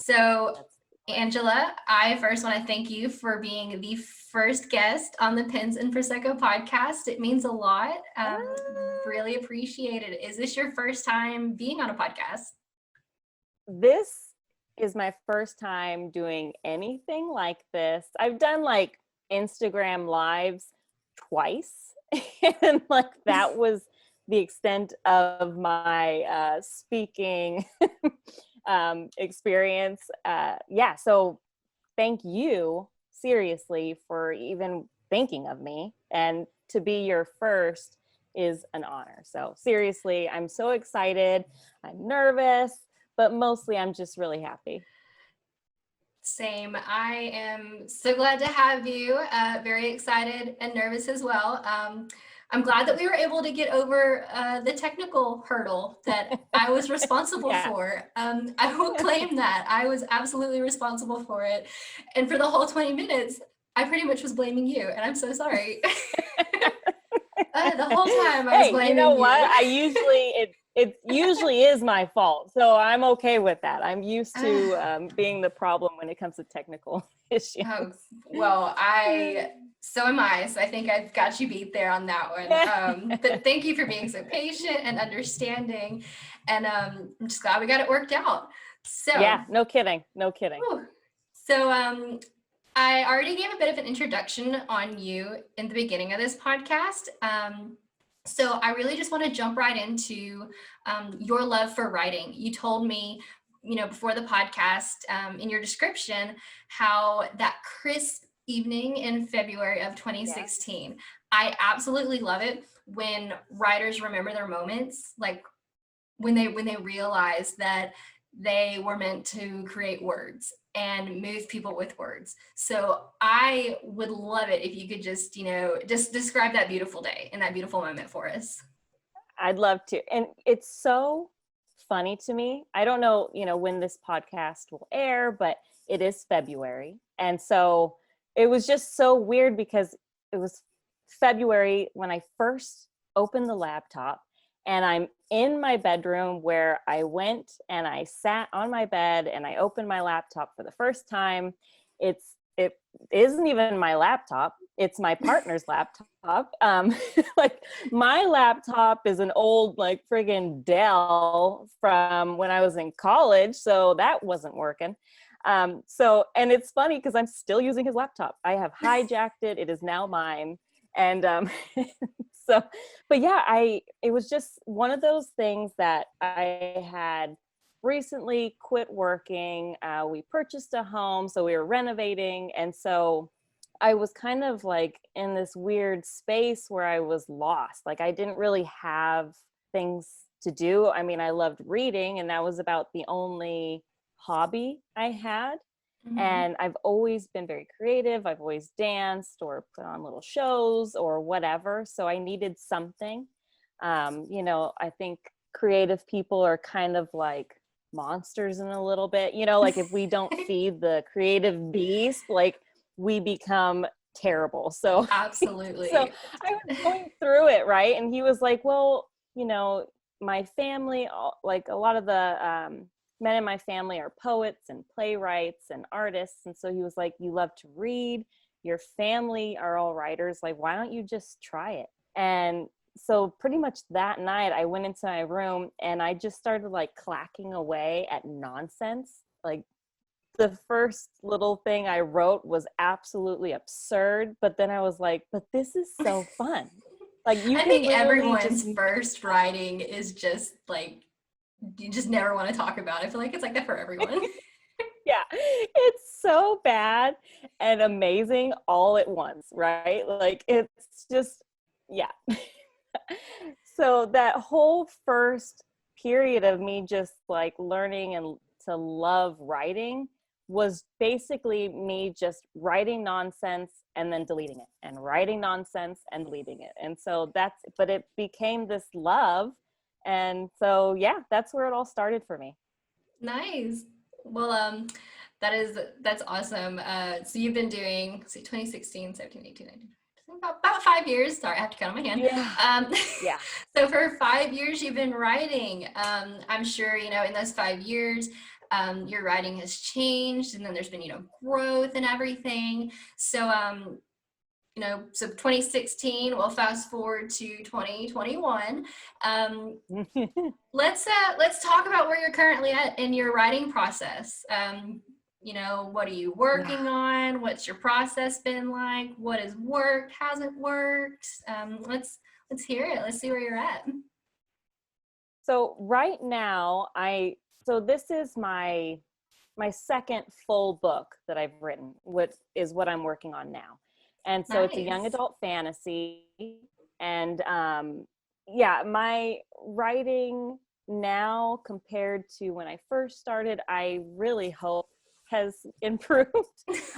So, Angela, I first want to thank you for being the first guest on the Pens and Prosecco podcast. It means a lot. Really appreciate it. Is this your first time being on a podcast? This is my first time doing anything like this. I've done like Instagram lives twice, and like that was the extent of my speaking experience. So thank you seriously for even thinking of me, and to be your first is an honor. So seriously, I'm so excited. I'm nervous, but mostly I'm just really happy. Same. I am so glad to have you. Very excited and nervous as well. I'm glad that we were able to get over the technical hurdle that I was responsible for. I will claim that. I was absolutely responsible for it. And for the whole 20 minutes, I pretty much was blaming you, and I'm so sorry. The whole time I was blaming you. You know what? It usually is my fault. So I'm okay with that. I'm used to being the problem when it comes to technical issues. Well, so am I. So I think I've got you beat there on that one. But thank you for being so patient and understanding. And I'm just glad we got it worked out. So yeah, no kidding. So I already gave a bit of an introduction on you in the beginning of this podcast. So I really just want to jump right into your love for writing. You told me, before the podcast, in your description, how that crisp evening in February of 2016. Yeah. I absolutely love it when writers remember their moments, like when they realize that they were meant to create words and move people with words. So I would love it if you could just describe that beautiful day and that beautiful moment for us. I'd love to. And it's so funny to me. I don't know, when this podcast will air, but it is February. And so it was just so weird because it was February when I first opened the laptop, and I'm in my bedroom where I went and I sat on my bed and I opened my laptop for the first time. It isn't even my laptop. It's my partner's laptop. Like my laptop is an old friggin' Dell from when I was in college. So that wasn't working. And it's funny because I'm still using his laptop. I have hijacked it. It is now mine. And it was just one of those things that I had recently quit working. We purchased a home, so we were renovating. And so I was kind of like in this weird space where I was lost. Like I didn't really have things to do. I mean, I loved reading, and that was about the only hobby I had. Mm-hmm. And I've always been very creative. I've always danced or put on little shows or whatever. So I needed something. I think creative people are kind of like monsters in a little bit, like if we don't feed the creative beast, like we become terrible. So absolutely. So I was going through it, right? And he was like, well, my family, like a lot of the men in my family are poets and playwrights and artists. And so he was like, you love to read, your family are all writers. Like, why don't you just try it? And so pretty much that night I went into my room and I just started clacking away at nonsense. Like the first little thing I wrote was absolutely absurd, but then I was like, but this is so fun. Like I think everyone's first writing is just you just never want to talk about it. I feel like it's like that for everyone. Yeah, it's so bad and amazing all at once, right? Like it's just, yeah. So that whole first period of me just learning and to love writing was basically me just writing nonsense and then deleting it, and writing nonsense and deleting it. And so but it became this love. And so, yeah, that's where it all started for me. Nice. Well, that's awesome. So you've been doing 2016, 17, 18, 19, about 5 years. Sorry, I have to count on my hand. Yeah. Yeah. So for 5 years you've been writing. I'm sure, in those 5 years, your writing has changed, and then there's been, growth and everything. So, so 2016, we'll fast forward to 2021. Let's talk about where you're currently at in your writing process. What are you working on? What's your process been like? What has worked? Hasn't worked? Let's hear it. Let's see where you're at. So right now, this is my second full book that I've written, what I'm working on now. And so It's a young adult fantasy. And my writing now compared to when I first started, I really hope has improved.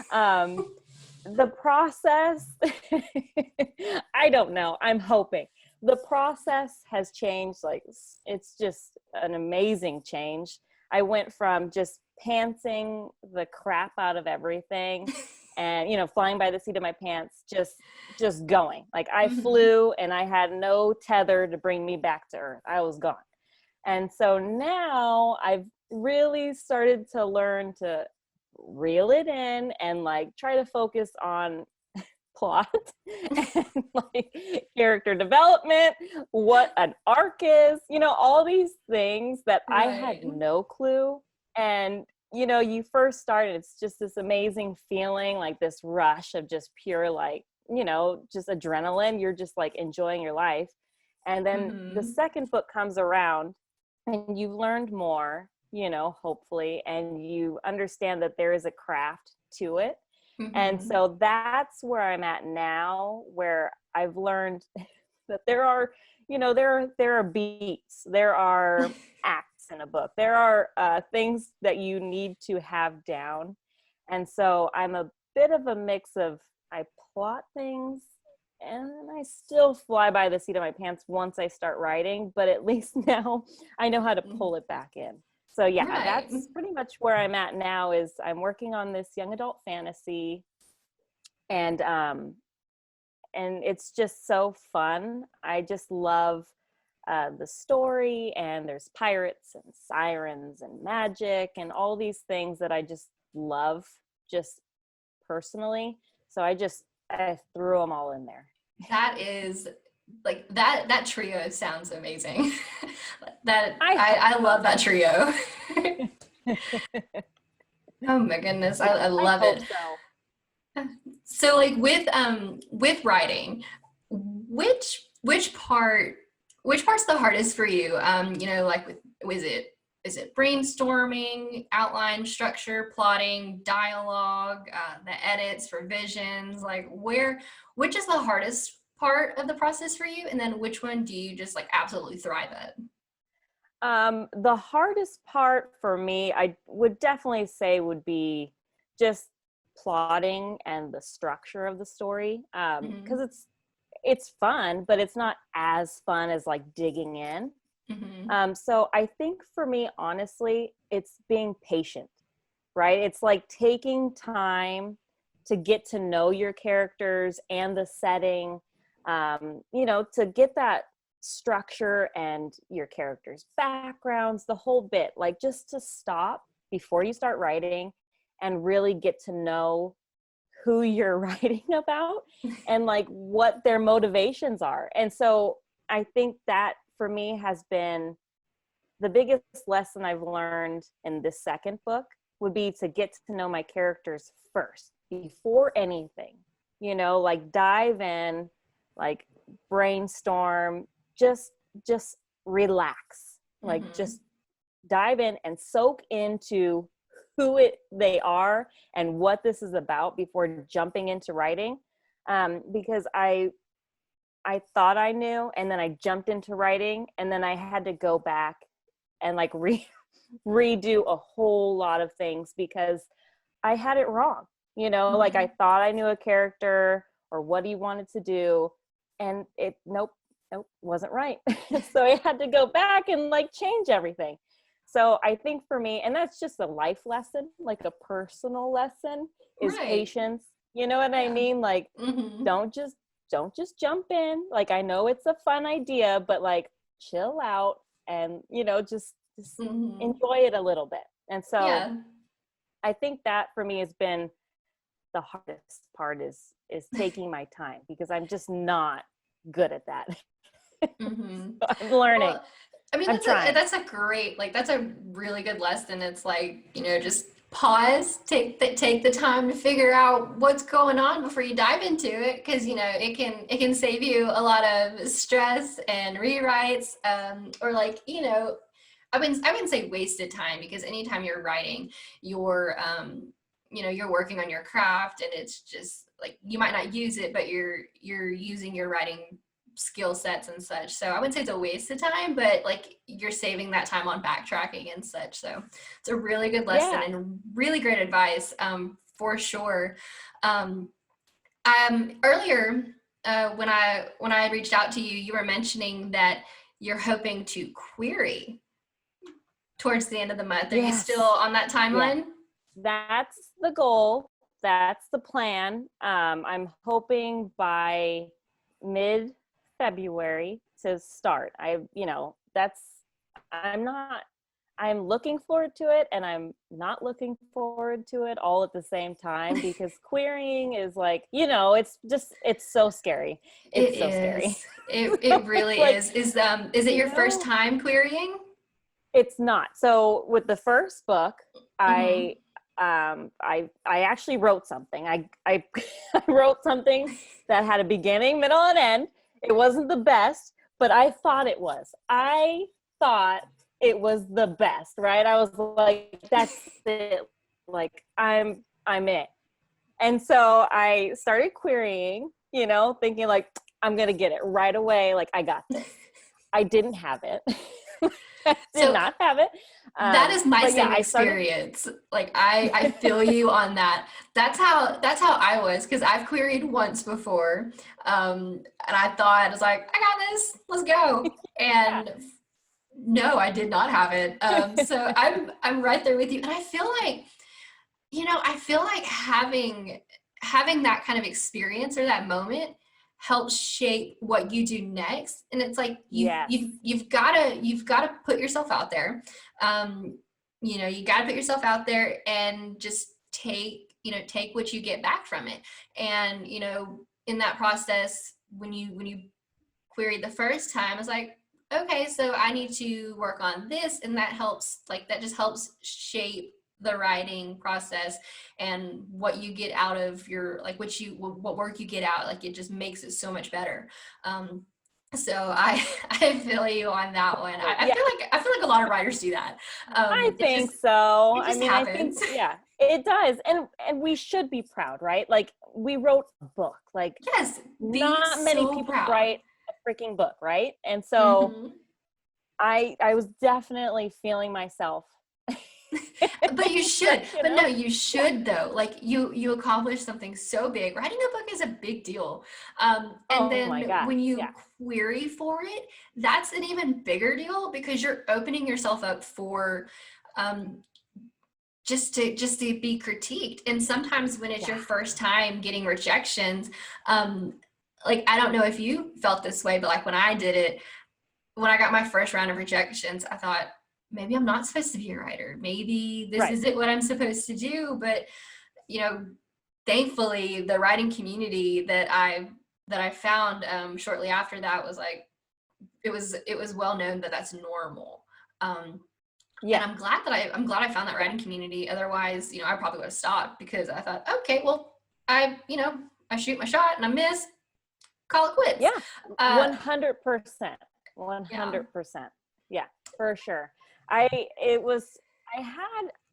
The process, I don't know, I'm hoping. The process has changed. Like, it's just an amazing change. I went from just pantsing the crap out of everything and, flying by the seat of my pants, just going. Like, I flew and I had no tether to bring me back to earth. I was gone. And so now I've really started to learn to reel it in and like try to focus on plot and like character development, what an arc is, all these things that I had no clue. And you first start, it's just this amazing feeling, like this rush of just pure, like, just adrenaline. You're just like enjoying your life. And then the second book comes around and you've learned more, hopefully, and you understand that there is a craft to it. And so that's where I'm at now, where I've learned that there are beats, there are acts in a book, there are things that you need to have down. And so I'm a bit of a mix of, I plot things and I still fly by the seat of my pants once I start writing, but at least now I know how to pull it back in. So that's pretty much where I'm at now. Is I'm working on this young adult fantasy, and it's just so fun. I just love the story, and there's pirates and sirens and magic and all these things that I just love, just personally. So I threw them all in there. That is like that trio sounds amazing. I love that trio. Oh my goodness, I love it. So like with writing, which part's the hardest for you? Like is it brainstorming, outline, structure, plotting, dialogue, the edits, revisions? Like which is the hardest part of the process for you, and then which one do you just like absolutely thrive at? The hardest part for me, I would definitely say, would be just plotting and the structure of the story, because it's fun, but it's not as fun as like digging in. So I think for me, honestly, it's being patient, right? It's like taking time to get to know your characters and the setting, to get that structure and your characters' backgrounds, the whole bit, like just to stop before you start writing and really get to know who you're writing about and like what their motivations are. And so I think that for me has been the biggest lesson I've learned in this second book, would be to get to know my characters first before anything, like dive in, like brainstorm, just relax, like just dive in and soak into who they are and what this is about before jumping into writing. Because I thought I knew, and then I jumped into writing, and then I had to go back and like redo a whole lot of things because I had it wrong. Like I thought I knew a character or what he wanted to do, and nope, wasn't right. So I had to go back and like change everything. So I think for me, and that's just a life lesson, like a personal lesson, is patience. You know what I mean? Like, don't just jump in. Like, I know it's a fun idea, but like chill out and, just enjoy it a little bit. And so Yeah. I think that for me has been the hardest part is taking my time, because I'm just not good at that. Mm-hmm. So I'm learning. Well, I mean, I'm trying. that's a great, like, that's a really good lesson. It's like, just pause, take the time to figure out what's going on before you dive into it. Cause it can save you a lot of stress and rewrites, or like, I wouldn't say wasted time, because anytime you're writing, you're working on your craft, and it's just like, you might not use it, but you're using your writing skill sets and such. So I wouldn't say it's a waste of time, but like, you're saving that time on backtracking and such. So it's a really good lesson and really great advice, for sure. Earlier, when I reached out to you, you were mentioning that you're hoping to query towards the end of the month. Are you still on that timeline? That's the goal. That's the plan. I'm hoping by mid-February to start. I'm looking forward to it, and I'm not looking forward to it all at the same time, because querying is like, it's so scary. It's so scary. It really like, is. Is it your first time querying? It's not. So with the first book, Mm-hmm. I actually wrote something. I wrote something that had a beginning, middle, and end. It wasn't the best, but I thought it was. I thought it was the best, right? I was like, that's it. Like, I'm it. And so I started querying, thinking like, I'm going to get it right away. Like, I got this. I didn't have it. I did not have it. That is my same started. experience. Like, I feel you on that. That's how I was, because I've queried once before. And I thought, I was like, I got this, let's go. And no, I did not have it. So I'm right there with you. And I feel like, having that kind of experience or that moment helps shape what you do next. And it's like, you've got to put yourself out there. You got to put yourself out there and just take what you get back from it. And in that process, when you queried the first time, it's like, okay, so I need to work on this, and that just helps shape the writing process, and what you get out of your, like, what work you get out, like, it just makes it so much better. So I feel you on that one. I feel like a lot of writers do that. I think so. It just happens. I think, it does. And we should be proud, right? Like, we wrote a book. Like, yes, not many so people proud. write a freaking book, right? And so Mm-hmm. I was definitely feeling myself. But you should. But no, you should, though. Like, you accomplish something so big. Writing a book is a big deal. And then my gosh, when you query for it, that's an even bigger deal, because you're opening yourself up for just to be critiqued. And sometimes when it's your first time getting rejections, like, I don't know if you felt this way, but like, when I did it, when I got my first round of rejections, I thought, maybe I'm not supposed to be a writer. Maybe this isn't what I'm supposed to do. But, thankfully, the writing community that I found shortly after that was like, it was well known that that's normal. And I'm glad I found that writing community. Otherwise, I probably would have stopped, because I thought, okay, well, I shoot my shot and I miss, call it quits. Yeah, 100%. 100%. Yeah, for sure.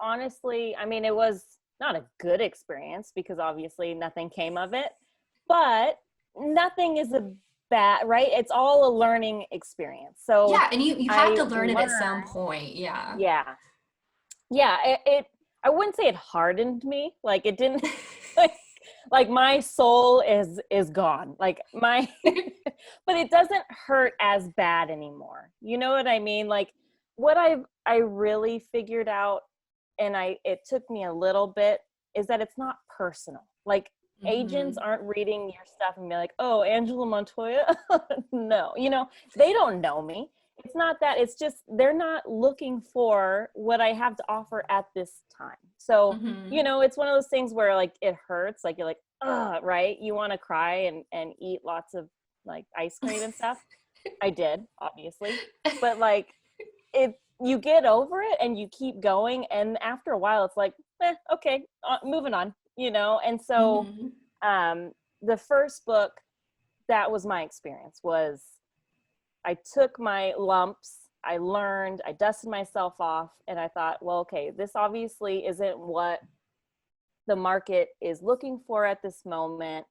Honestly, I mean, it was not a good experience, because obviously nothing came of it, but nothing is a bad, right? It's all a learning experience. So yeah, and you have to learn it at some point. Yeah. I wouldn't say it hardened me. Like, it didn't like my soul is gone. Like, but it doesn't hurt as bad anymore. You know what I mean? Like, what I really figured out, and it took me a little bit, is that it's not personal. Like, agents aren't reading your stuff and be like, oh, Angela Montoya. No, they don't know me. it's not that, it's just they're not looking for what I have to offer at this time. So, it's one of those things where like it hurts, like you're like, right? You want to cry and eat lots of like ice cream and stuff. I did, obviously. But like you get over it and you keep going, and after a while it's like, okay, moving on, And so the first book, that was my experience, was I took my lumps, I learned, I dusted myself off, and I thought, well, okay, this obviously isn't what the market is looking for at this moment.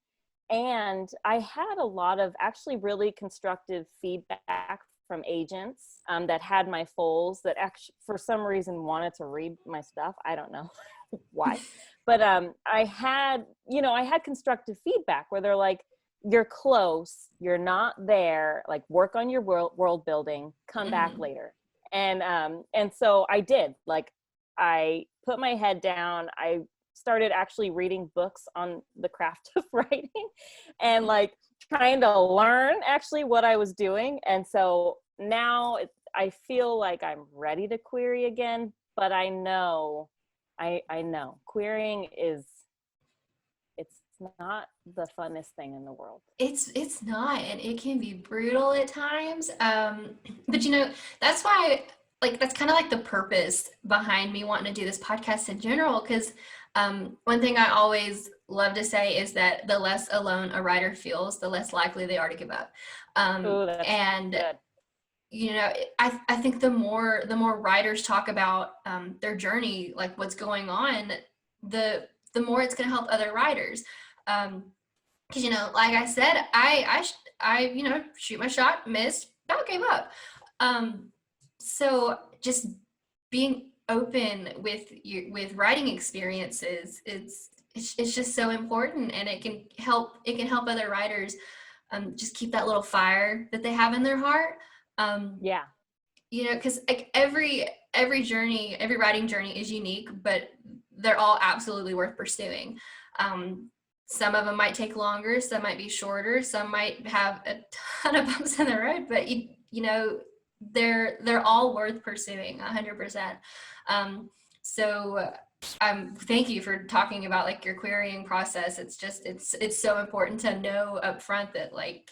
And I had a lot of actually really constructive feedback from agents that had my foals that actually for some reason wanted to read my stuff. I don't know why, but I had constructive feedback where they're like, you're close, you're not there, like work on your world building, come back later. And so I did, like I put my head down, I started actually reading books on the craft of writing and like trying to learn actually what I was doing. And so now I feel like I'm ready to query again, but I know querying is, it's not the funnest thing in the world. It's not, and it can be brutal at times. But that's why, like, that's kind of like the purpose behind me wanting to do this podcast in general. Because one thing I always love to say is that the less alone a writer feels, the less likely they are to give up. And good. I think the more writers talk about their journey, like what's going on, the more it's going to help other writers. Because like I said, I shoot my shot, missed, about gave up. So just being open with writing experiences, it's just so important, and it can help other writers just keep that little fire that they have in their heart. Because like every writing journey is unique, but they're all absolutely worth pursuing. Some of them might take longer, some might be shorter, some might have a ton of bumps in the road, but they're all worth pursuing 100%. So thank you for talking about like your querying process. It's so important to know up front that like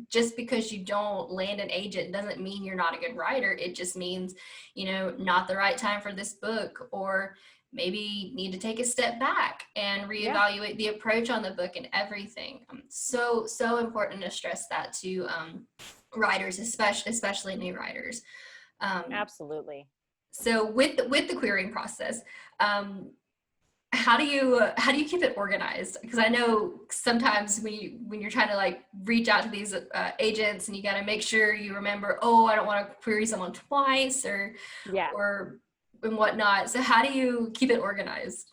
just because you don't land an agent doesn't mean you're not a good writer. It just means not the right time for this book, or maybe need to take a step back and reevaluate the approach on the book and everything. So important to stress that to writers, especially new writers. Absolutely. So with the querying process, how do you keep it organized? Because I know sometimes when you're trying to like reach out to these agents, and you got to make sure you remember, I don't want to query someone twice or and whatnot. So how do you keep it organized?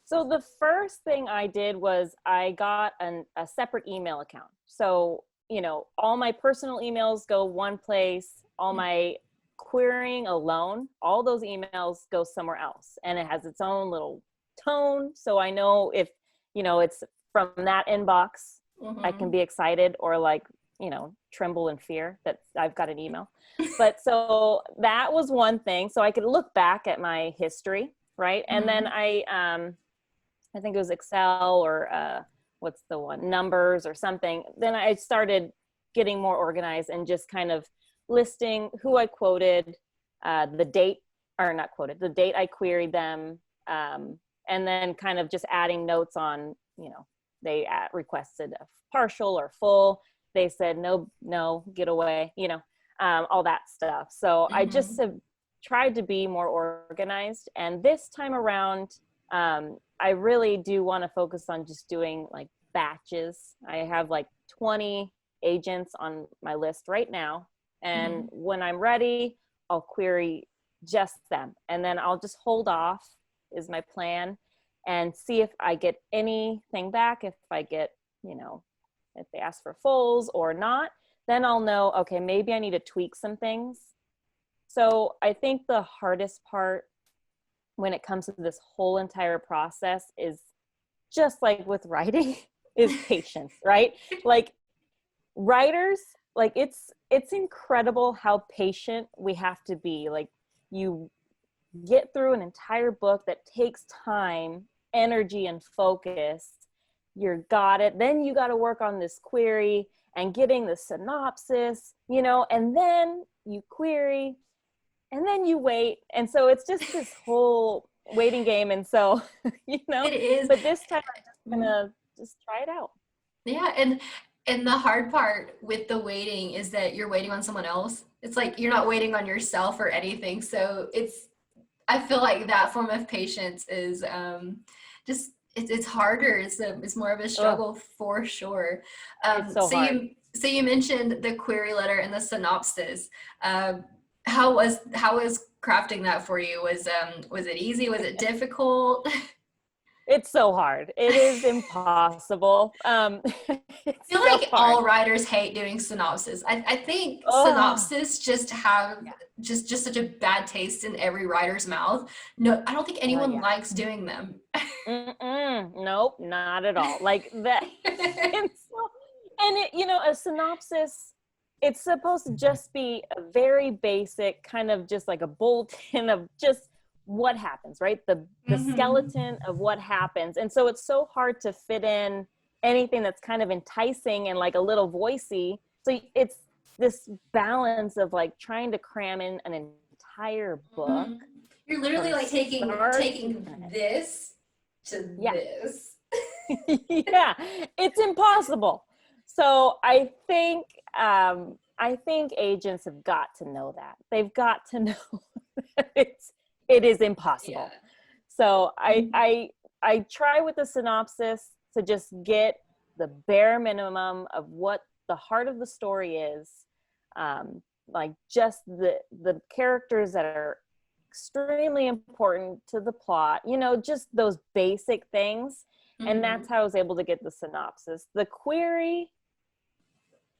So the first thing I did was I got a separate email account. So, all my personal emails go one place, all my querying alone, all those emails go somewhere else, and it has its own little tone. So I know if, it's from that inbox, I can be excited or like, tremble in fear that I've got an email. But so that was one thing. So I could look back at my history, right? And then I think it was Excel or what's the one, Numbers or something. Then I started getting more organized and just kind of listing who I quoted, the date I queried them, and then kind of just adding notes on, they requested a partial or full. They said, no, get away, all that stuff. So I just have tried to be more organized. And this time around, I really do want to focus on just doing like batches. I have like 20 agents on my list right now. And when I'm ready, I'll query just them. And then I'll just hold off is my plan and see if I get anything back. If I get, if they ask for fulls or not, then I'll know, okay, maybe I need to tweak some things. So I think the hardest part when it comes to this whole entire process is just like with writing is patience, right? Like writers like it's incredible how patient we have to be. Like, you get through an entire book that takes time, energy, and focus. You got it. Then you got to work on this query and getting the synopsis, you know, and then you query and then you wait. And so it's just this whole waiting game. And so, you know, It is. but this time I'm just gonna just try it out. Yeah, and the hard part with the waiting is that you're waiting on someone else. It's like you're not waiting on yourself or anything. So I feel like that form of patience is just it's harder. It's more of a struggle for sure. It's so hard. So you mentioned the query letter and the synopsis. How was crafting that for you? Was it easy? Was it difficult? It's so hard. It is impossible. I feel like all writers hate doing synopsis. I think synopsis just have just such a bad taste in every writer's mouth. No, I don't think anyone likes doing them. Nope, not at all. Like that. And it, you know, a synopsis, it's supposed to just be a very basic kind of just like a bulletin of just what happens, right? The skeleton of what happens. And so it's so hard to fit in anything that's kind of enticing and like a little voicey. So it's this balance of like trying to cram in an entire book. You're literally like taking this to this. Yeah, it's impossible. So I think agents have got to know that. They've got to know that it is impossible. Yeah. So I try with the synopsis to just get the bare minimum of what the heart of the story is, like just the characters that are extremely important to the plot, you know, just those basic things. And that's how I was able to get the synopsis. The query,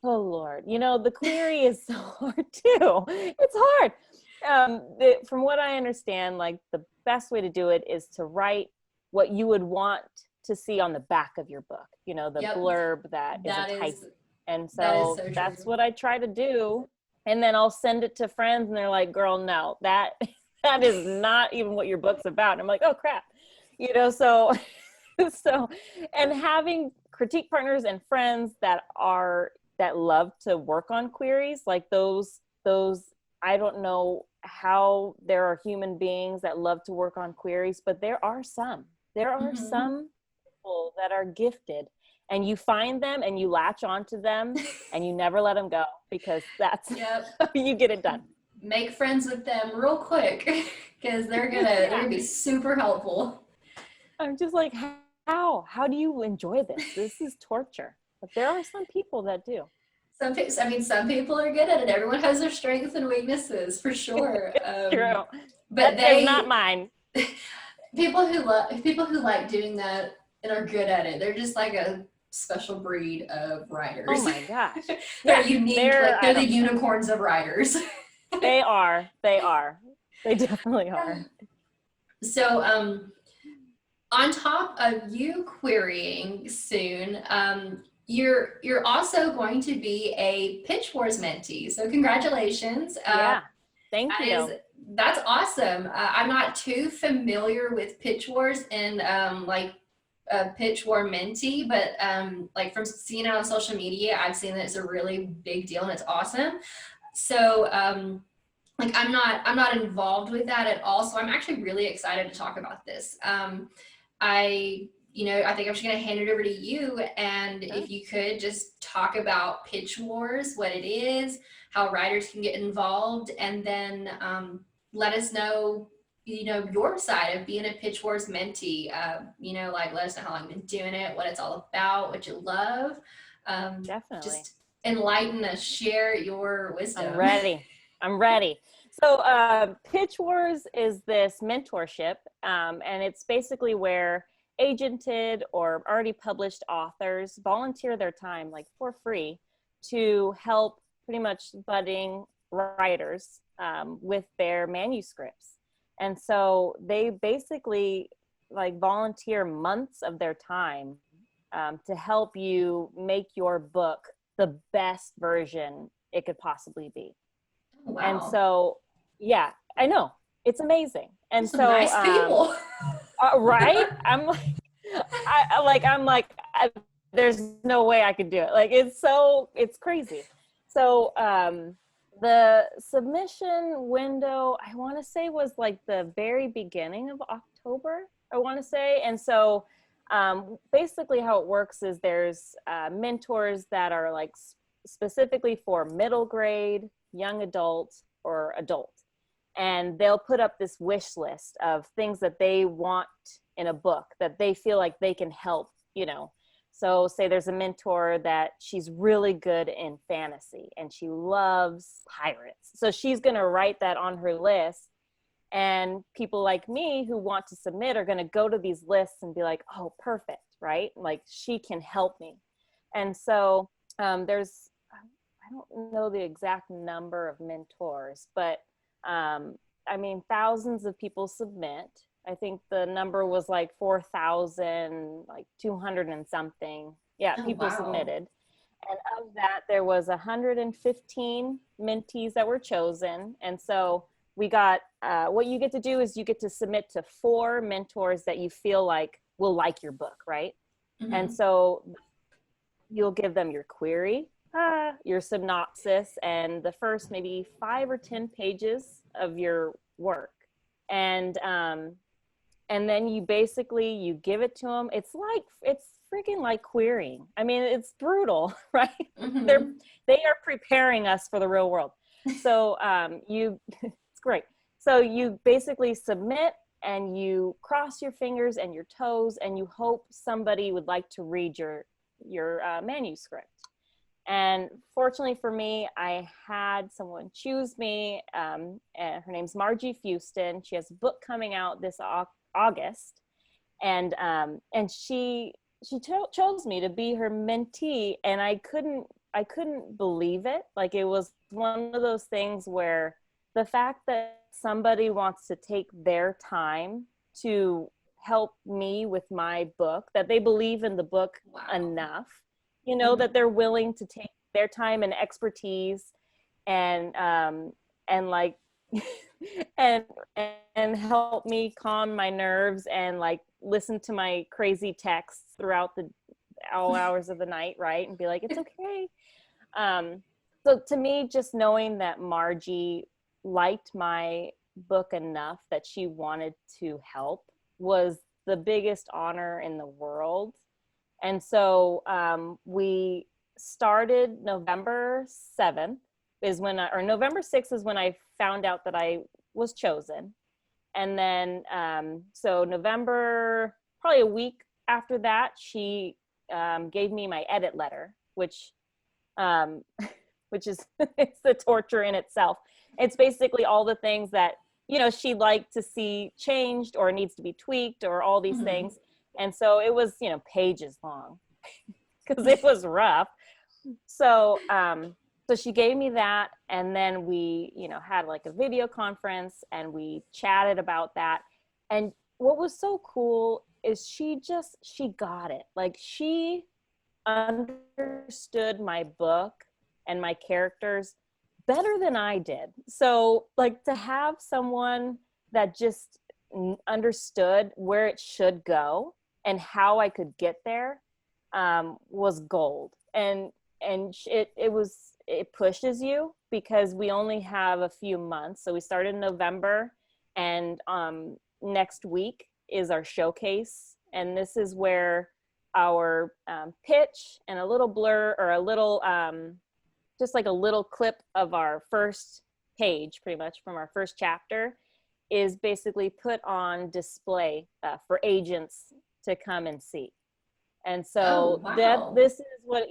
oh Lord, you know, the query is so hard too. It's hard. From what I understand, like the best way to do it is to write what you would want to see on the back of your book, you know, the blurb that is enticing. And so that's what I try to do. And then I'll send it to friends and they're like, girl, no, that is not even what your book's about. And I'm like, oh crap, you know, so and having critique partners and friends that love to work on queries, like those, I don't know how there are human beings that love to work on queries, but there are some people that are gifted, and you find them and you latch onto them and you never let them go, because that's how you get it done. Make friends with them real quick because they're gonna be super helpful. I'm just like, how do you enjoy this? This is torture. But there are some people that do. Some people are good at it. Everyone has their strengths and weaknesses, for sure. True, but that's not mine. People who like doing that and are good at it, they're just like a special breed of writers. Oh my gosh, they're unique. They're the unicorns of writers. They are. They definitely are. So, on top of you querying soon, you're also going to be a Pitch Wars mentee. So congratulations. Thank you. That's awesome. I'm not too familiar with Pitch Wars and like a Pitch War mentee, but like from seeing it on social media, I've seen that it's a really big deal and it's awesome. So like I'm not involved with that at all. So I'm actually really excited to talk about this. I think I'm just going to hand it over to you. And if you could just talk about Pitch Wars, what it is, how writers can get involved, and then let us know, your side of being a Pitch Wars mentee. Like let us know how long you've been doing it, what it's all about, what you love. Definitely. Just enlighten us, share your wisdom. I'm ready. So Pitch Wars is this mentorship, and it's basically where agented or already published authors volunteer their time, like for free, to help pretty much budding writers with their manuscripts. And so they basically like volunteer months of their time to help you make your book the best version it could possibly be. Wow. And so, yeah, I know, it's amazing. And Some so, nice people. right? There's no way I could do it. Like, it's crazy. So, the submission window, I want to say, was like the very beginning of October, I want to say. And so, basically how it works is there's mentors that are like specifically for middle grade, young adult, or adult. And they'll put up this wish list of things that they want in a book that they feel like they can help, you know. So say there's a mentor that she's really good in fantasy and she loves pirates. So she's going to write that on her list. And people like me who want to submit are going to go to these lists and be like, oh, perfect, right? Like, she can help me. And so there's, I don't know the exact number of mentors, but I mean, thousands of people submit. I think the number was like 4,000, like 200 and something. Yeah, people submitted. And of that, there was 115 mentees that were chosen. And so we got, what you get to do is you get to submit to 4 mentors that you feel like will like your book, right? Mm-hmm. And so you'll give them your query, your synopsis, and the first maybe 5 or 10 pages of your work. And then you give it to them. It's freaking like querying. I mean, it's brutal, right? Mm-hmm. They are preparing us for the real world. So it's great. So you basically submit and you cross your fingers and your toes and you hope somebody would like to read your manuscript. And fortunately for me, I had someone choose me. And her name's Margie Fuston. She has a book coming out this August, and she chose me to be her mentee, and I couldn't believe it. Like, it was one of those things where the fact that somebody wants to take their time to help me with my book, that they believe in the book enough, you know, that they're willing to take their time and expertise and like and help me calm my nerves and like listen to my crazy texts throughout the hours of the night, right? And be like, it's okay. So to me, just knowing that Margie liked my book enough that she wanted to help was the biggest honor in the world. And so we started November 7th or November 6th is when I found out that I was chosen. And then, so November, probably a week after that, she gave me my edit letter, which is, it's the torture in itself. It's basically all the things that, you know, she'd like to see changed or needs to be tweaked or all these things. And so it was, you know, pages long because it was rough. So, so she gave me that, and then we, you know, had like a video conference and we chatted about that. And what was so cool is she got it. Like, she understood my book and my characters better than I did. So like, to have someone that just understood where it should go and how I could get there was gold. And it pushes you because we only have a few months. So we started in November, and next week is our showcase. And this is where our pitch and a little blur, or a little, just like a little clip of our first page, pretty much from our first chapter, is basically put on display for agents to come and see. And so this is what,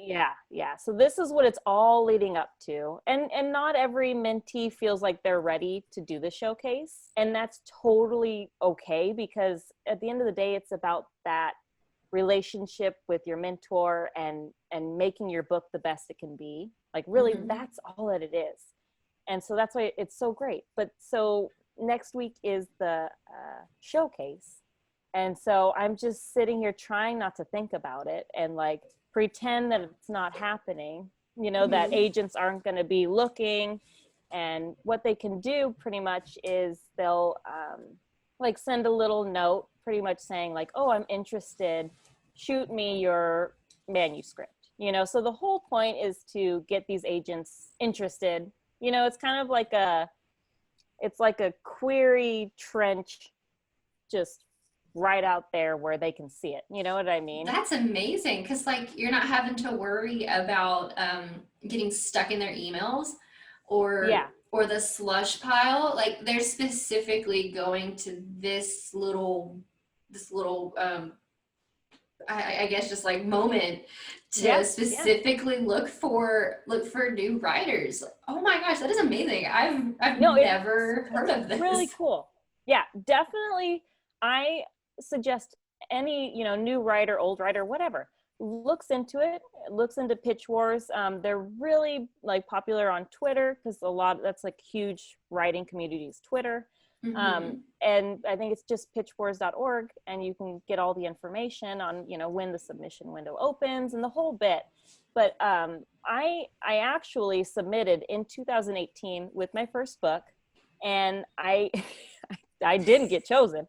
so this is what it's all leading up to. And not every mentee feels like they're ready to do the showcase. And that's totally okay, because at the end of the day, it's about that relationship with your mentor and making your book the best it can be. Like, really, that's all that it is. And so that's why it's so great. But so next week is the showcase. And so I'm just sitting here trying not to think about it and like pretend that it's not happening. that agents aren't going to be looking. And what they can do pretty much is they'll like send a little note pretty much saying like, oh, I'm interested, shoot me your manuscript. So the whole point is to get these agents interested. It's kind of like it's like a query trench, just right out there where they can see it. You know what I mean? That's amazing, because like you're not having to worry about getting stuck in their emails or the slush pile. Like they're specifically going to this little I guess just like moment to specifically look for new writers. Oh my gosh, that is amazing. I've never heard of this. Really cool. Yeah, definitely. I suggest any, new writer, old writer, whatever, looks into it, looks into Pitch Wars. They're really like popular on Twitter, because that's like huge writing communities, Twitter. And I think it's just pitchwars.org, and you can get all the information on, when the submission window opens and the whole bit. But I actually submitted in 2018 with my first book, and I didn't get chosen.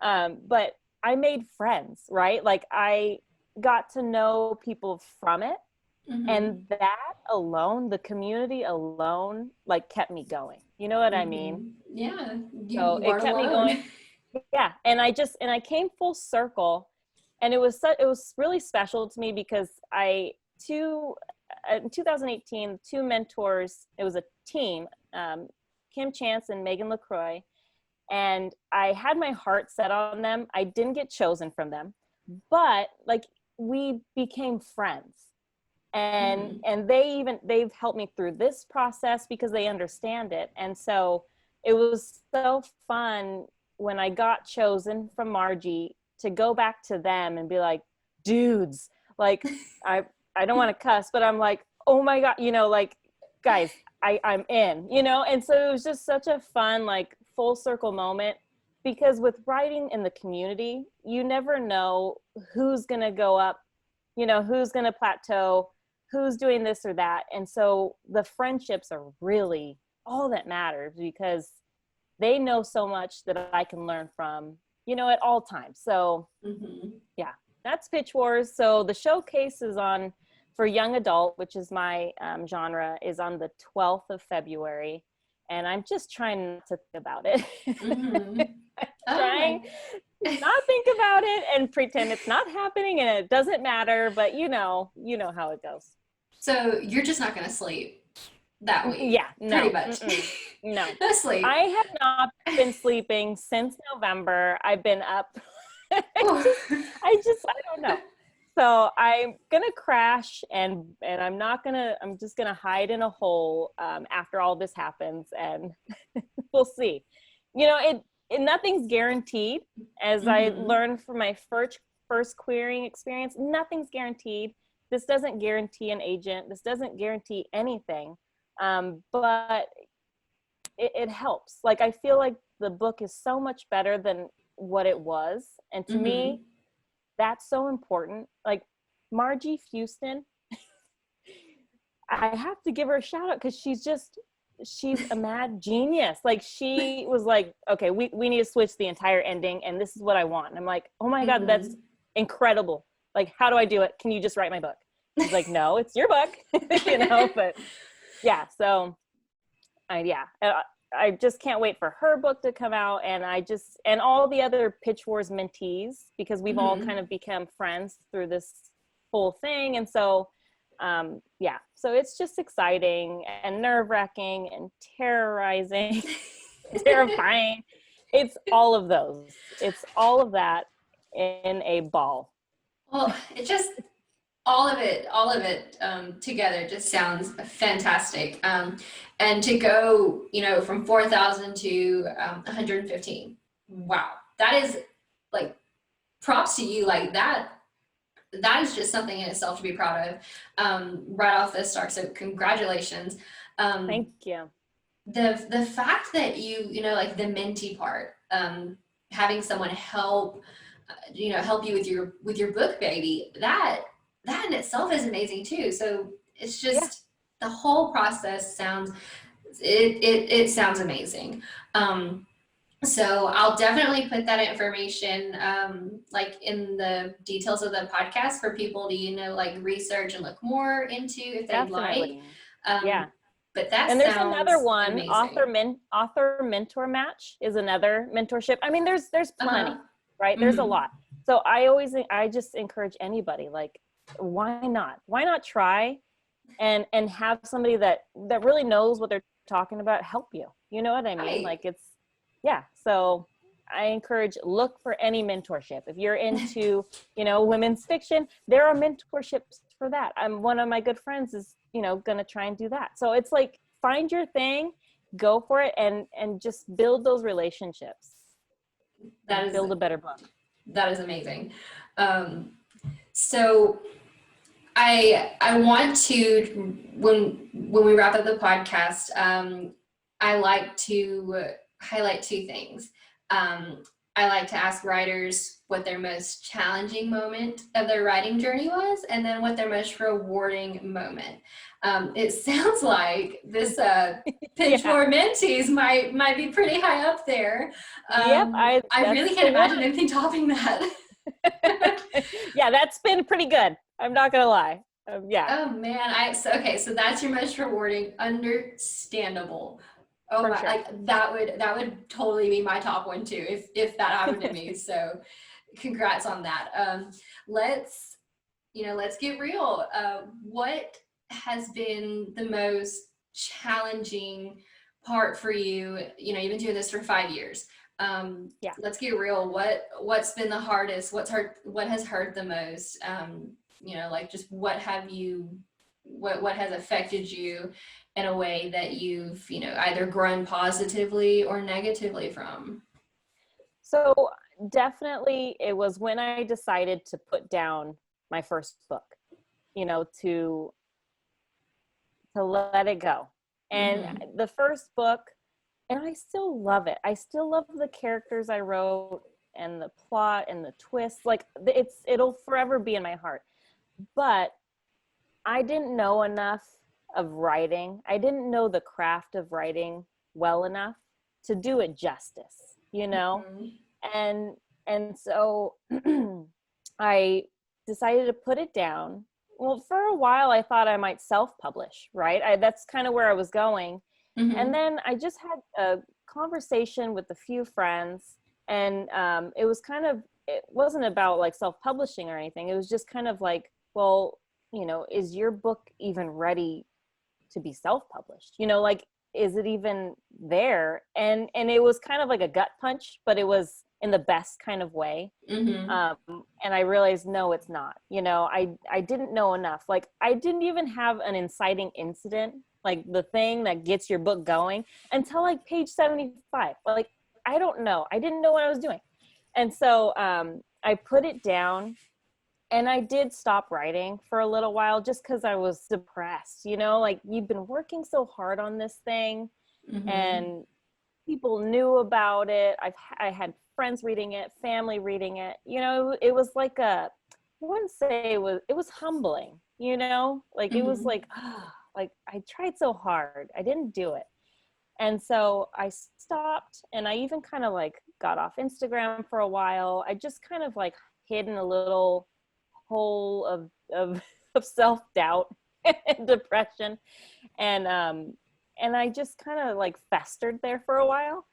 But I made friends, right? Like I got to know people from it. And that alone, the community alone, like kept me going. You know what I mean? Yeah. So it kept me going. Yeah. And I came full circle, and it was really special to me, because in 2018, two mentors, it was a team, Kim Chance and Megan LaCroix. And I had my heart set on them. I didn't get chosen from them, but like we became friends. And they've helped me through this process because they understand it. And so it was so fun when I got chosen from Margie to go back to them and be like, dudes, like I don't want to cuss, but I'm like, oh my God, like guys, I'm in, and so it was just such a fun, like full circle moment, because with writing in the community, you never know who's going to go up, who's going to plateau, who's doing this or that. And so the friendships are really all that matters, because they know so much that I can learn from, at all times. So yeah, that's Pitch Wars. So the showcase is on for young adult, which is my genre, is on the 12th of February. And I'm just trying not to think about it. Trying not think about it and pretend it's not happening and it doesn't matter, but you know how it goes. So you're just not going to sleep that week? Yeah, no. Pretty much. No. No sleep. I have not been sleeping since November. I've been up. I don't know. So I'm going to crash and I'm just going to hide in a hole after all this happens, and we'll see. Nothing's guaranteed, as I learned from my first querying experience. Nothing's guaranteed. This doesn't guarantee an agent. This doesn't guarantee anything. But it helps. Like, I feel like the book is so much better than what it was. And to me, that's so important. Like Margie Houston, I have to give her a shout out, because she's a mad genius. Like, she was like, okay, we need to switch the entire ending, and this is what I want. And I'm like, oh my God, that's incredible. Like, how do I do it? Can you just write my book? She's like, no, it's your book, but yeah. So I just can't wait for her book to come out. And and all the other Pitch Wars mentees, because we've all kind of become friends through this whole thing. And so, so it's just exciting and nerve-wracking and terrorizing, terrifying. It's all of those. It's all of that in a ball. Well, all of it together just sounds fantastic. And to go, from 4,000 to 115. Wow. That is like, props to you. Like that is just something in itself to be proud of, right off the start. So congratulations. Thank you. The fact that like the mentee part, having someone help you with your book baby, that in itself is amazing too. So it's just the whole process sounds, it sounds amazing. So I'll definitely put that information like in the details of the podcast for people to, like research and look more into if they'd like. Definitely. Um, Yeah. but that And there's another sounds one, amazing. author mentor match is another mentorship. I mean, there's plenty, Uh-huh. right? There's a Mm-hmm. lot. So I just encourage anybody, like, why not? Why not try and have somebody that really knows what they're talking about help you. You know what I mean? Right. Like, it's, yeah. So I encourage, look for any mentorship. If you're into, women's fiction, there are mentorships for that. One of my good friends is, going to try and do that. So it's like, find your thing, go for it, and just build those relationships. That is Build a better book. that is amazing. So I want to, when we wrap up the podcast, I like to highlight two things. I like to ask writers what their most challenging moment of their writing journey was, and then what their most rewarding moment. It sounds like this Pitch Yeah. Wars Mentees might be pretty high up there. Yep. I really can't imagine anything topping that. Yeah, that's been pretty good. I'm not gonna lie. Yeah. Oh man, so that's your most rewarding, understandable. Oh For my, sure. like that would totally be my top one too if that happened to me. So congrats on that. Let's get real. What has been the most challenging part for you? You've been doing this for 5 years. Yeah. Let's get real. What's been the hardest? What has hurt the most? Like just what has affected you in a way that you've, either grown positively or negatively from? So definitely it was when I decided to put down my first book, to let it go. And Mm-hmm. the first book, and I still love it. I still love the characters I wrote and the plot and the twist. Like, it'll forever be in my heart. But I didn't know enough of writing. I didn't know the craft of writing well enough to do it justice, and so I decided to put it down. Well, for a while I thought I might self-publish, right? That's kind of where I was going. And Mm-hmm. then I just had a conversation with a few friends, and it wasn't about like self-publishing or anything. It was just kind of like, well, is your book even ready to be self-published? Like, is it even there? And it was kind of like a gut punch, but it was in the best kind of way. Mm-hmm. And I realized, no, it's not. I didn't know enough. Like, I didn't even have an inciting incident, like the thing that gets your book going, until like page 75. Like, I don't know. I didn't know what I was doing. And so I put it down, and I did stop writing for a little while just because I was depressed. Like, you've been working so hard on this thing, Mm-hmm. and people knew about it. I had friends reading it, family reading it. It was like I wouldn't say it was humbling, like, it was Mm-hmm. like, like, I tried so hard, I didn't do it. And so I stopped, and I even kind of like got off Instagram for a while. I just kind of like hid in a little hole of self-doubt and depression. And I just kind of like festered there for a while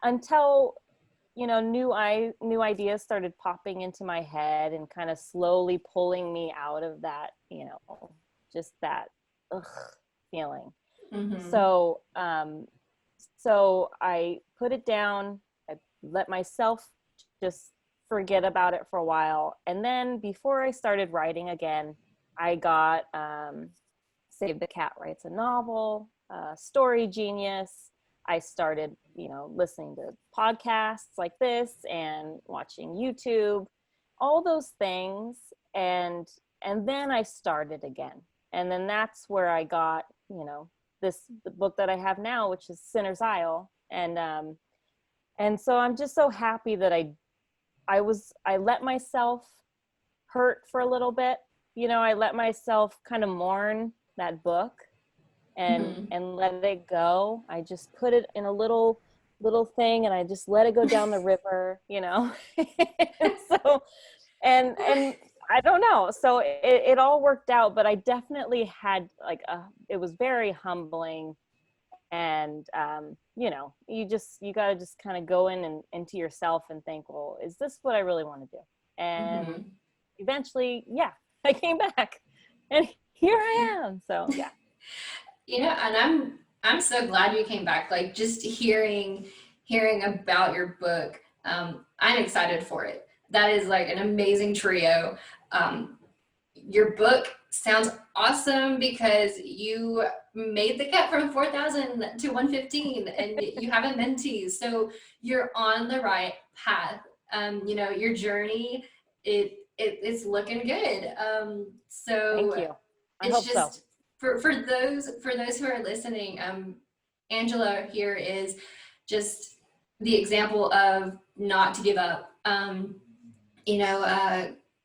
until, new ideas started popping into my head and kind of slowly pulling me out of that, just that ugh feeling. Mm-hmm. So I put it down. I let myself just forget about it for a while. And then before I started writing again, I got Save the Cat Writes a Novel, Story Genius. I started, listening to podcasts like this and watching YouTube, all those things. And then I started again. And then that's where I got, the book that I have now, which is Sinner's Isle. And so I'm just so happy that I let myself hurt for a little bit. I let myself kind of mourn that book. and let it go. I just put it in a little thing and I just let it go down the river, And so and I don't know. So it all worked out, but I definitely had it was very humbling. And you got to just kind of go in and into yourself and think, well, is this what I really want to do? And eventually, yeah, I came back and here I am. So yeah. And I'm so glad you came back. Like, just hearing about your book, I'm excited for it. That is like an amazing trio. Your book sounds awesome because you made the cut from 4,000 to 115 and you have a mentee. So you're on the right path. Your journey, it's looking good. So thank you. I it's hope just so. For those who are listening, Angela here is just the example of not to give up.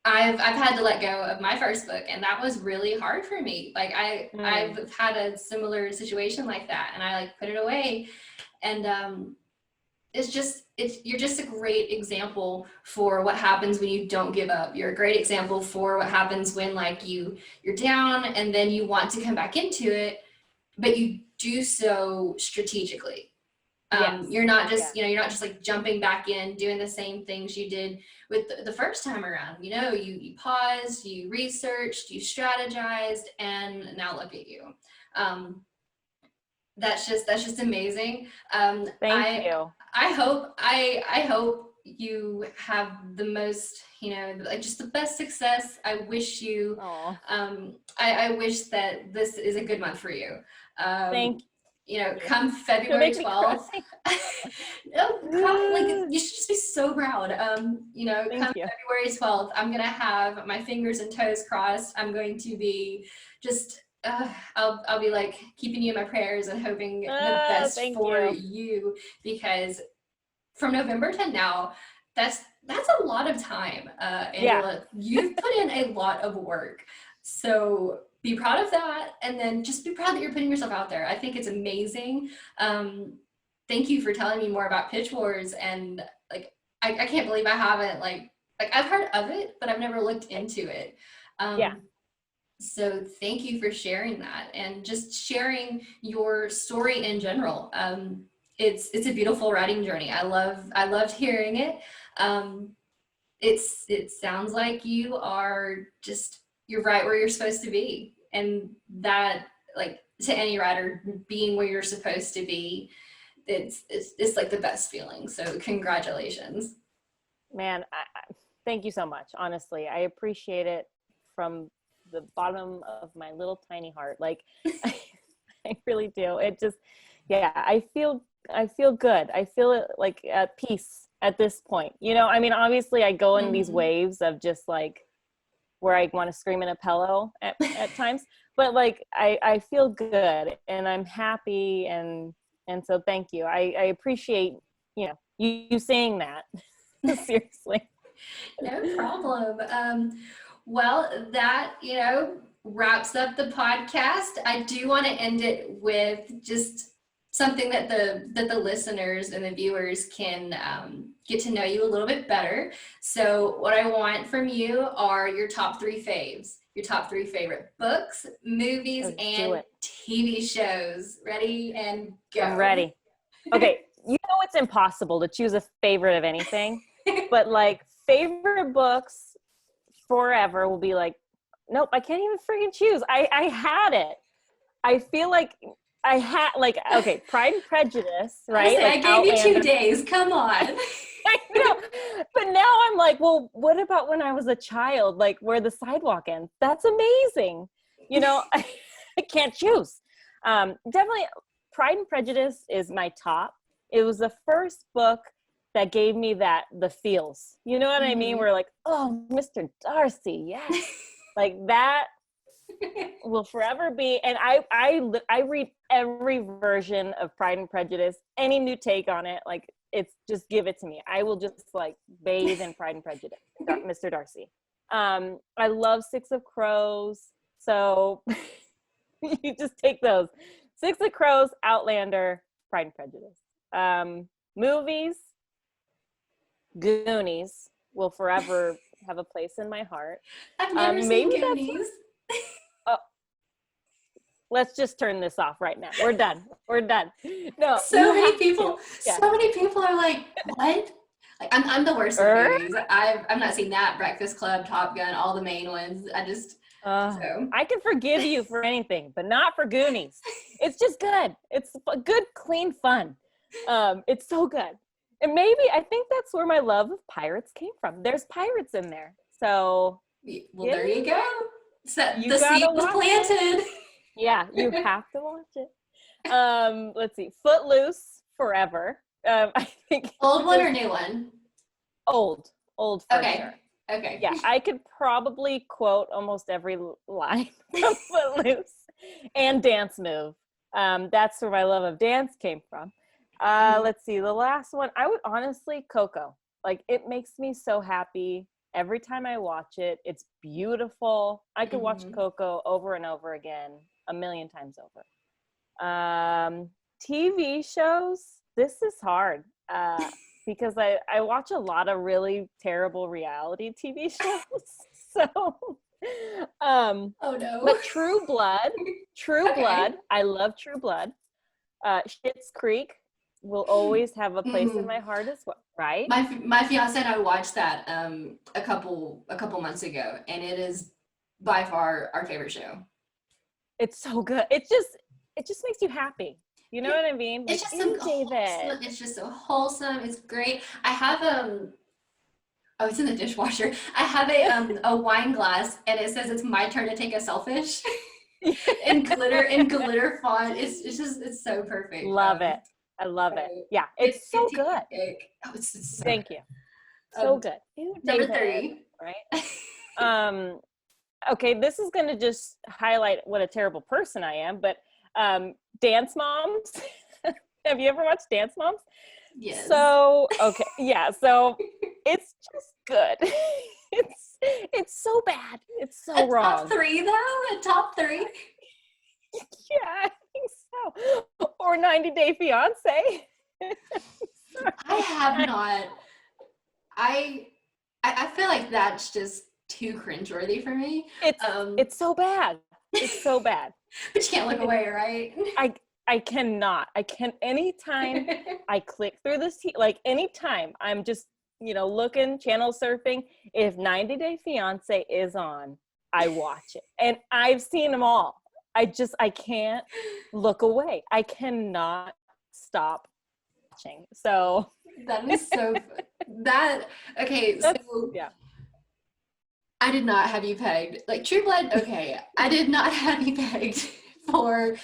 I've had to let go of my first book, and that was really hard for me. Like I've had a similar situation like that, and I put it away, and you're just a great example for what happens when you don't give up. You're a great example for what happens when you're down and then you want to come back into it, but you do so strategically. Yes. You're not just jumping back in, doing the same things you did with the first time around. You paused, you researched, you strategized, and now look at you. That's just amazing. Thank you. I hope you have the most, just the best success. I wish you, I wish that this is a good month for you. Thank you. Come February 12th, you should just be so proud. Come February 12th, I'm going to have my fingers and toes crossed. I'm going to be just, I'll be keeping you in my prayers and hoping the best for you, because from November to now, that's a lot of time, Angela. You've put in a lot of work. So be proud of that, and then just be proud that you're putting yourself out there. I think it's amazing. Thank you for telling me more about Pitch Wars, and I can't believe I haven't I've heard of it, but I've never looked into it. So thank you for sharing that and just sharing your story in general. It's a beautiful writing journey. I loved hearing it. It sounds like you're right where you're supposed to be, and that, to any writer, being where you're supposed to be, it's the best feeling. So congratulations. Man, I thank you so much. Honestly, I appreciate it from the bottom of my little tiny heart. I really do. It just, I feel good. I feel it at peace at this point. Obviously I go in these waves of just where I want to scream in a pillow at times, but I feel good and I'm happy. And so thank you. I appreciate, you saying that. Seriously. No problem. Well, that, wraps up the podcast. I do want to end it with just something that the listeners and the viewers can get to know you a little bit better. So what I want from you are your top 3 faves, your top 3 favorite books, movies, and TV shows. Ready and go. I'm ready. Okay. It's impossible to choose a favorite of anything, but favorite books forever will be nope, I can't even freaking choose. I had it. I feel I had okay, Pride and Prejudice, right? I gave you 2 days. Come on. I know, but now I'm well, what about when I was a child? Where the sidewalk ends? That's amazing. I can't choose. Definitely, Pride and Prejudice is my top. It was the first book that gave me the feels. You know what I mean? We're oh, Mr. Darcy, yes, that. Will forever be, and I read every version of Pride and Prejudice, any new take on it, it's just give it to me. I will just bathe in Pride and Prejudice, Mr. Darcy. I love Six of Crows, so You just take those. Six of Crows, Outlander, Pride and Prejudice. Movies, Goonies will forever have a place in my heart. I've never seen Goonies. Let's just turn this off right now. We're done. No, so many people are like, what? Like, I'm the worst at movies. I've not seen that, Breakfast Club, Top Gun, all the main ones. I can forgive you for anything, but not for Goonies. It's just good. It's good, clean fun. It's so good. And maybe I think that's where my love of pirates came from. There's pirates in there. So there you go. So the seed was planted. Yeah, you have to watch it. Let's see. Footloose, forever. I think old one or new one? Old for sure. Okay. Yeah, I could probably quote almost every line from Footloose and Dance Move. That's where my love of dance came from. Let's see, the last one, I would honestly, Coco. Like, it makes me so happy every time I watch it. It's beautiful. I could watch Coco over and over again, a million times over. TV shows, this is hard because I watch a lot of really terrible reality TV shows. So, oh no. But True Blood, I love True Blood. Schitt's Creek will always have a place in my heart as well, right? My fiance and I watched that a couple months ago, and it is by far our favorite show. It's so good. It just makes you happy. You know what I mean? It's just so wholesome. It's just so wholesome. It's great. I have it's in the dishwasher. I have a wine glass, and it says it's my turn to take a selfish. in glitter font. It's so perfect. Love it. I love it. Yeah, it's so good. Oh, it's so Thank you. So good. Number 3. Right? Okay, this is going to just highlight what a terrible person I am, but Dance Moms. Have you ever watched Dance Moms? Yes. So, okay. Yeah, so it's just good. It's so bad. It's so wrong. Top 3 though? A top 3? Yeah, I think so. Or 90 Day Fiance. I have not. I feel like that's just too cringeworthy for me. It's so bad. It's so bad. But you can't look away, right? I cannot. Anytime I click through this, like anytime I'm just, looking, channel surfing, if 90 Day Fiance is on, I watch it. And I've seen them all. I can't look away. I cannot stop watching. So that is so okay. So yeah. I did not have you pegged. Like True Blood, okay. I did not have you pegged for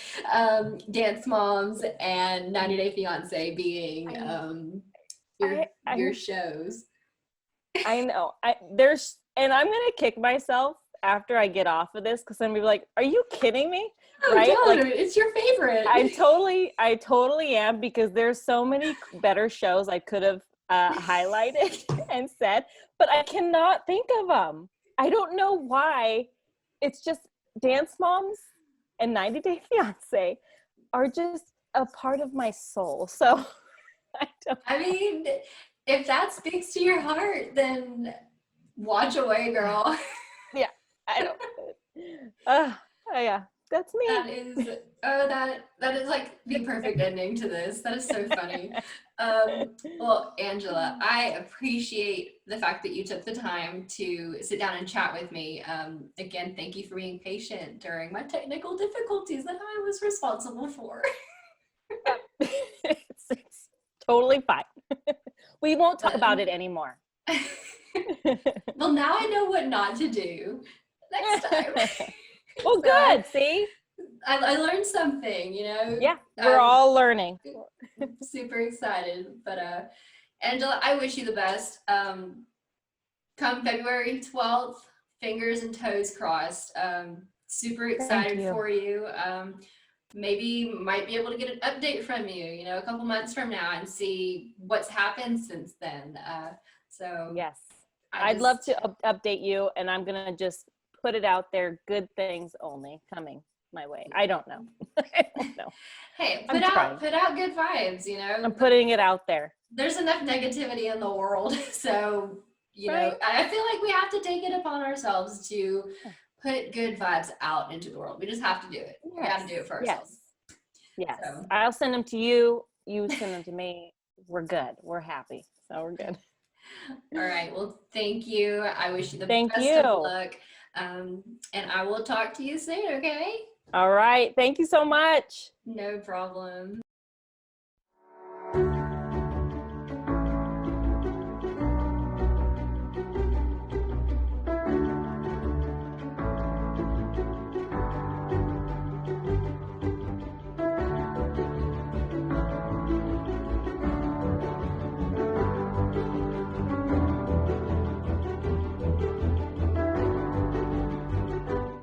Dance Moms and 90 Day Fiance being your shows. I know. And I'm gonna kick myself after I get off of this because I'm gonna be like, are you kidding me? Oh, right? Like, it's your favorite. I totally am, because there's so many better shows I could have highlighted and said, but I cannot think of them. I don't know why. It's just Dance Moms and 90 Day Fiance are just a part of my soul. So I mean, if that speaks to your heart, then watch away, girl. Yeah, I don't. Yeah, that's me. That is like the perfect ending to this. That is so funny. Well, Angela, I appreciate the fact that you took the time to sit down and chat with me. Again, thank you for being patient during my technical difficulties that I was responsible for. It's totally fine. We won't talk about it anymore. Well, now I know what not to do next time. Well, good. See? I learned something, Yeah, we're all learning. Super excited. But Angela, I wish you the best. Come February 12th, fingers and toes crossed. Super excited for you. Maybe might be able to get an update from you, a couple months from now, and see what's happened since then. So yes, I'd love to update you, and I'm gonna just put it out there. Good things only coming. my way. I don't know. I don't know. Hey, I'm trying. put out good vibes, you know. I'm putting it out there. There's enough negativity in the world. So, you know, I feel like we have to take it upon ourselves to put good vibes out into the world. We just have to do it. Yes. We have to do it for ourselves. Yes. So. I'll send them to you. You send them to me. We're good. We're happy. So we're good. All right. Well, thank you. I wish you the Thank best you. of luck. And I will talk to you soon, okay? All right. Thank you so much. No problem.